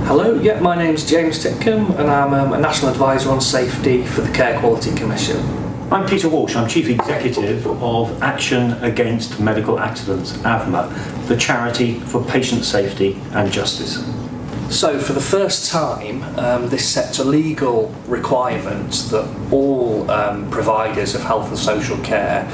Hello, my name's James Titcombe and I'm a National Advisor on Safety for the Care Quality Commission. I'm Peter Walsh, I'm Chief Executive of Action Against Medical Accidents, AvMA, the charity for patient safety and justice. So for the first time, this sets a legal requirement that all providers of health and social care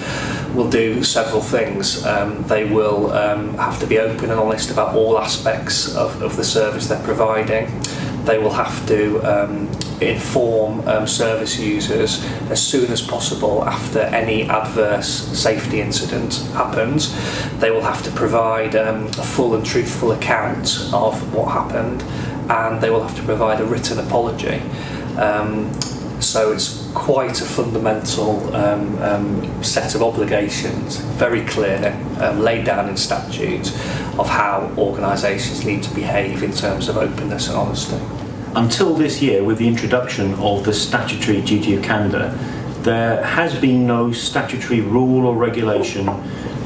will do several things. They will have to be open and honest about all aspects of the service they're providing. They will have to inform service users as soon as possible after any adverse safety incident happens. They will have to provide a full and truthful account of what happened, and they will have to provide a written apology. So it's quite a fundamental set of obligations, very clear, laid down in statute, of how organisations need to behave in terms of openness and honesty. Until this year, with the introduction of the statutory duty of candour, there has been no statutory rule or regulation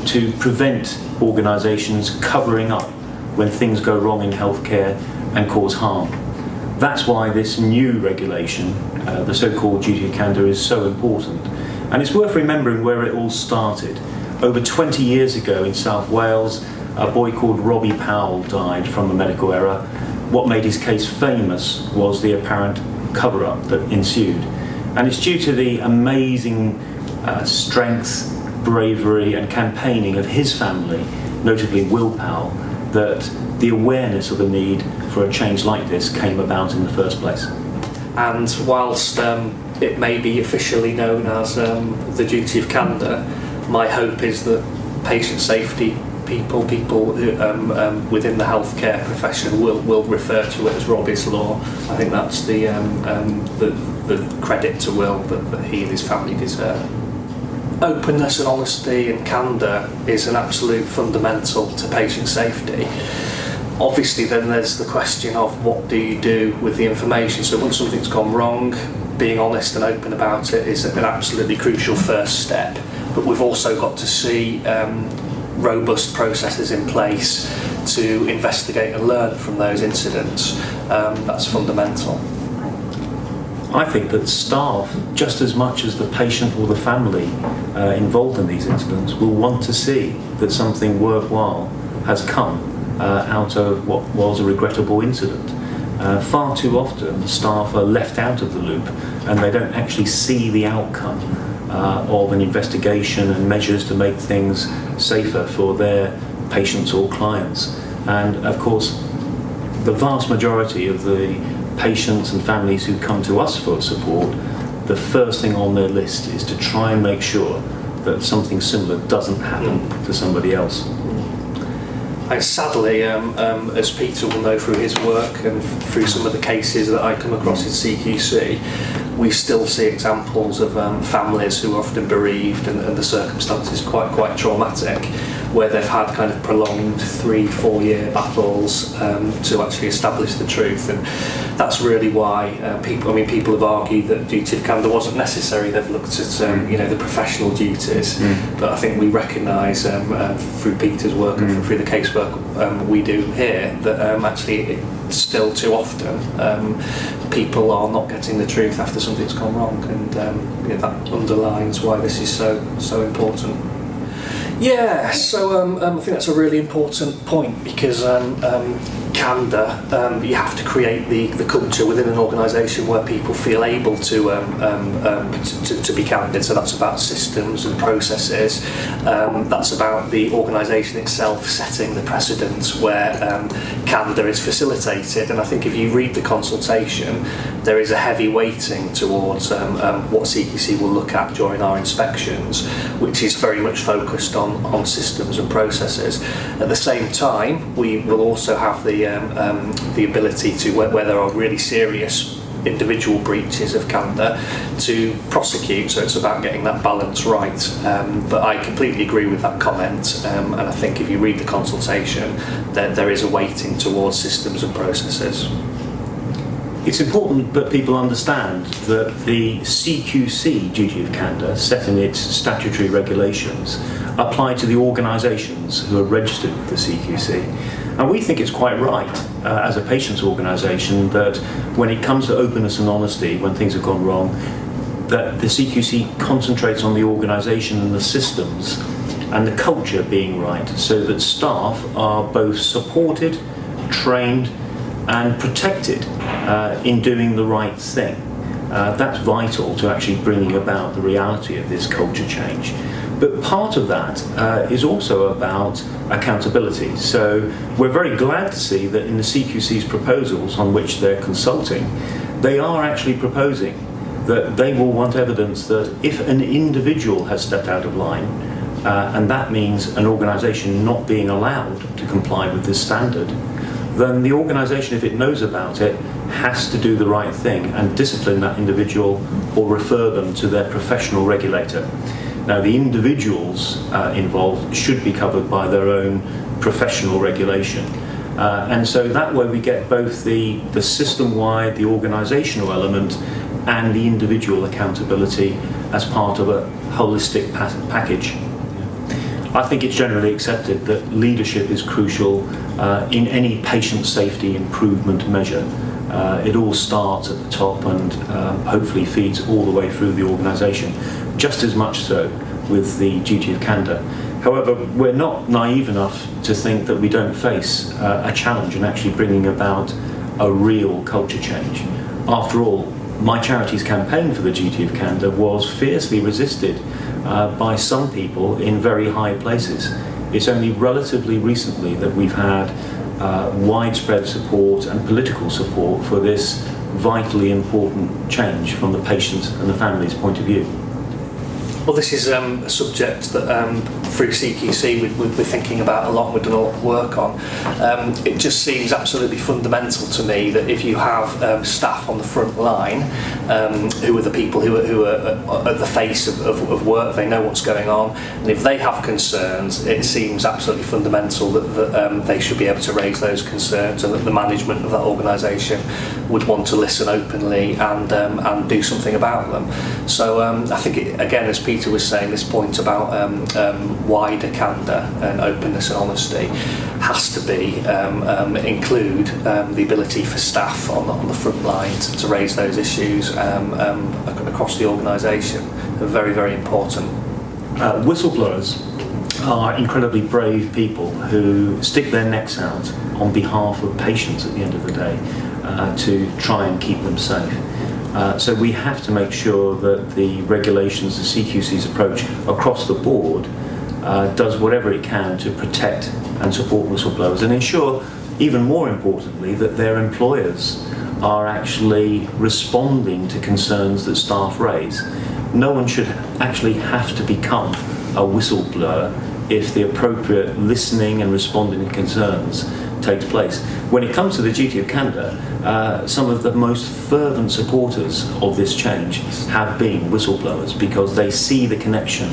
to prevent organisations covering up when things go wrong in healthcare and cause harm. That's why this new regulation, the so-called duty of candour, is so important. And it's worth remembering where it all started. Over 20 years ago in South Wales, a boy called Robbie Powell died from a medical error. What made his case famous was the apparent cover-up that ensued. And it's due to the amazing strength, bravery and campaigning of his family, notably Will Powell, that the awareness of the need for a change like this came about in the first place. And whilst it may be officially known as the duty of candour, my hope is that patient safety people who, within the healthcare profession will refer to it as Robbie's Law. I think that's the credit to Will that he and his family deserve. Openness and honesty and candour is an absolute fundamental to patient safety. Obviously then there's the question of what do you do with the information. So once something's gone wrong, being honest and open about it is an absolutely crucial first step. But we've also got to see robust processes in place to investigate and learn from those incidents. That's fundamental. I think that staff, just as much as the patient or the family involved in these incidents, will want to see that something worthwhile has come out of what was a regrettable incident. Far too often staff are left out of the loop and they don't actually see the outcome of an investigation and measures to make things safer for their patients or clients. And of course, the vast majority of the patients and families who come to us for support, the first thing on their list is to try and make sure that something similar doesn't happen to somebody else. And sadly, as Peter will know through his work and through some of the cases that I come across in CQC, we still see examples of families who are often bereaved and the circumstances quite traumatic, where they've had kind of prolonged 3-4 year battles to actually establish the truth. And that's really why people have argued that duty of candour wasn't necessary. They've looked at the professional duties, but I think we recognise through Peter's work and through the casework we do here that actually still too often people are not getting the truth after something's gone wrong, and that underlines why this is so important. Yeah, so I think that's a really important point, because candour, you have to create the culture within an organisation where people feel able to be candid. So that's about systems and processes. That's about the organisation itself setting the precedent where candour is facilitated. And I think if you read the consultation, there is a heavy weighting towards what CQC will look at during our inspections, which is very much focused on systems and processes. At the same time, we will also have the ability to, where there are really serious individual breaches of candour, to prosecute. So it's about getting that balance right. But I completely agree with that comment, and I think if you read the consultation, there is a weighting towards systems and processes. It's important that people understand that the CQC duty of candour, set in its statutory regulations, apply to the organisations who are registered with the CQC. And we think it's quite right, as a patients' organisation, that when it comes to openness and honesty, when things have gone wrong, that the CQC concentrates on the organisation and the systems and the culture being right, so that staff are both supported, trained and protected in doing the right thing. That's vital to actually bringing about the reality of this culture change. But part of that is also about accountability. So we're very glad to see that in the CQC's proposals on which they're consulting, they are actually proposing that they will want evidence that if an individual has stepped out of line, and that means an organisation not being allowed to comply with this standard, then the organisation, if it knows about it, has to do the right thing and discipline that individual or refer them to their professional regulator. Now, the individuals involved should be covered by their own professional regulation. And so that way we get both the system-wide, the organisational element and the individual accountability as part of a holistic package. I think it's generally accepted that leadership is crucial in any patient safety improvement measure. It all starts at the top and hopefully feeds all the way through the organisation, just as much so with the duty of candour. However, we're not naive enough to think that we don't face a challenge in actually bringing about a real culture change. After all, my charity's campaign for the duty of candour was fiercely resisted by some people in very high places. It's only relatively recently that we've had widespread support and political support for this vitally important change from the patient and the family's point of view. Well, this is a subject that through CQC we're thinking about a lot, we've done a lot of work on. It just seems absolutely fundamental to me that if you have staff on the front line, who are the people who are at the face of work, they know what's going on, and if they have concerns, it seems absolutely fundamental that they should be able to raise those concerns, and that the management of that organisation would want to listen openly and do something about them. So I think, again, as Peter was saying, this point about wider candour and openness and honesty has to be include the ability for staff on the front line to raise those issues across the organisation. They're very, very important. Whistleblowers are incredibly brave people who stick their necks out on behalf of patients at the end of the day to try and keep them safe. So we have to make sure that the regulations, the CQC's approach across the board does whatever it can to protect and support whistleblowers and ensure, even more importantly, that their employers are actually responding to concerns that staff raise. No one should actually have to become a whistleblower if the appropriate listening and responding to concerns takes place. When it comes to the duty of candour, some of the most fervent supporters of this change have been whistleblowers, because they see the connection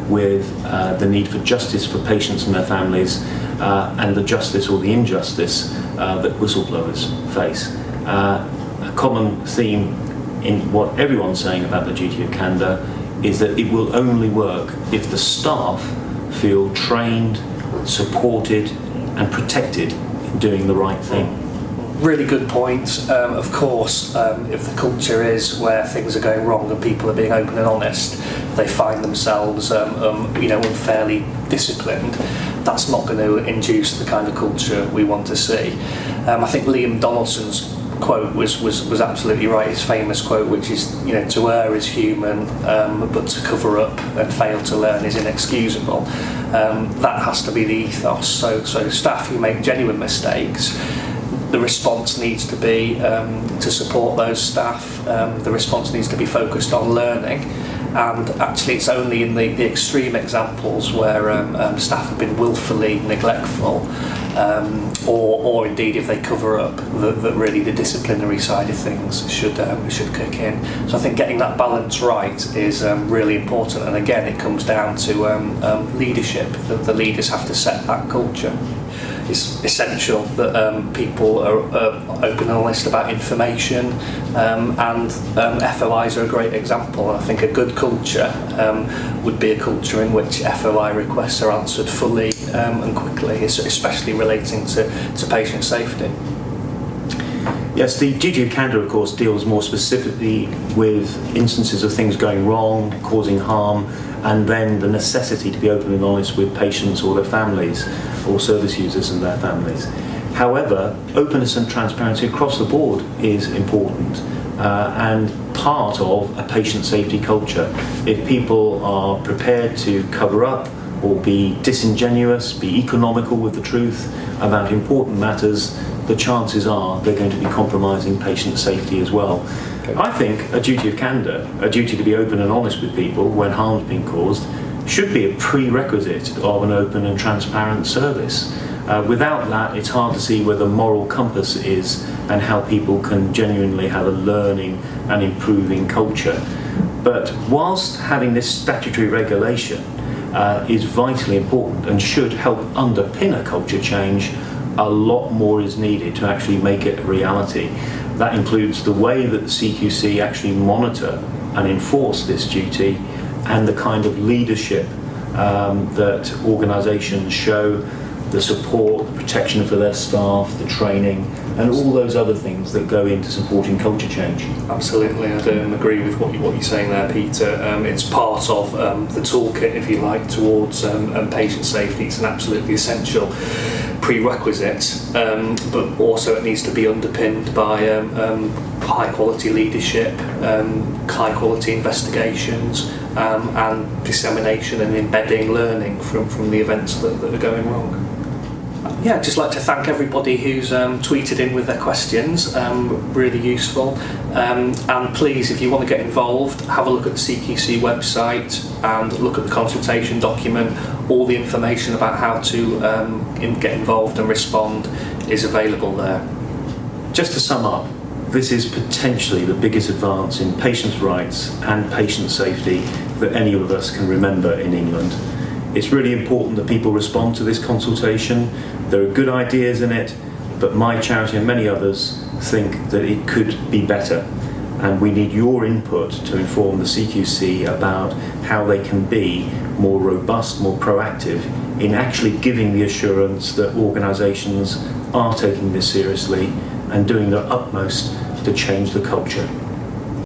with the need for justice for patients and their families and the justice or the injustice that whistleblowers face. A common theme in what everyone's saying about the duty of candour is that it will only work if the staff feel trained, supported and protected in doing the right thing. Really good point. Of course, if the culture is where things are going wrong and people are being open and honest, they find themselves unfairly disciplined, that's not going to induce the kind of culture we want to see. I think Liam Donaldson's quote was absolutely right, his famous quote, which is, to err is human, but to cover up and fail to learn is inexcusable. That has to be the ethos. So staff who make genuine mistakes, the response needs to be to support those staff. The response needs to be focused on learning, and actually it's only in the extreme examples where staff have been willfully neglectful, or indeed if they cover up, that really the disciplinary side of things should kick in. So I think getting that balance right is really important, and again it comes down to leadership. The leaders have to set that culture. it's essential that people are open and honest about information, and FOIs are a great example. I think a good culture would be a culture in which FOI requests are answered fully and quickly, especially relating to patient safety. Yes, the duty of candour, of course, deals more specifically with instances of things going wrong, causing harm, and then the necessity to be open and honest with patients or their families, or service users and their families. However, openness and transparency across the board is important and part of a patient safety culture. If people are prepared to cover up or be disingenuous, be economical with the truth about important matters, the chances are they're going to be compromising patient safety as well. I think a duty of candour, a duty to be open and honest with people when harm's been caused, should be a prerequisite of an open and transparent service. Without that, it's hard to see where the moral compass is and how people can genuinely have a learning and improving culture. But whilst having this statutory regulation is vitally important and should help underpin a culture change, a lot more is needed to actually make it a reality. That includes the way that the CQC actually monitor and enforce this duty, and the kind of leadership that organisations show, the support, the protection for their staff, the training, and all those other things that go into supporting culture change. Absolutely, I agree with what you're saying there, Peter. It's part of the toolkit, if you like, towards patient safety. It's an absolutely essential prerequisite, but also it needs to be underpinned by high quality leadership, high quality investigations, and dissemination and embedding learning from the events that are going wrong. Yeah, I'd just like to thank everybody who's tweeted in with their questions, really useful. And please, if you want to get involved, have a look at the CQC website and look at the consultation document. All the information about how to get involved and respond is available there. Just to sum up, this is potentially the biggest advance in patients' rights and patient safety that any of us can remember in England. It's really important that people respond to this consultation. There are good ideas in it, but my charity and many others think that it could be better. And we need your input to inform the CQC about how they can be more robust, more proactive in actually giving the assurance that organisations are taking this seriously and doing their utmost to change the culture.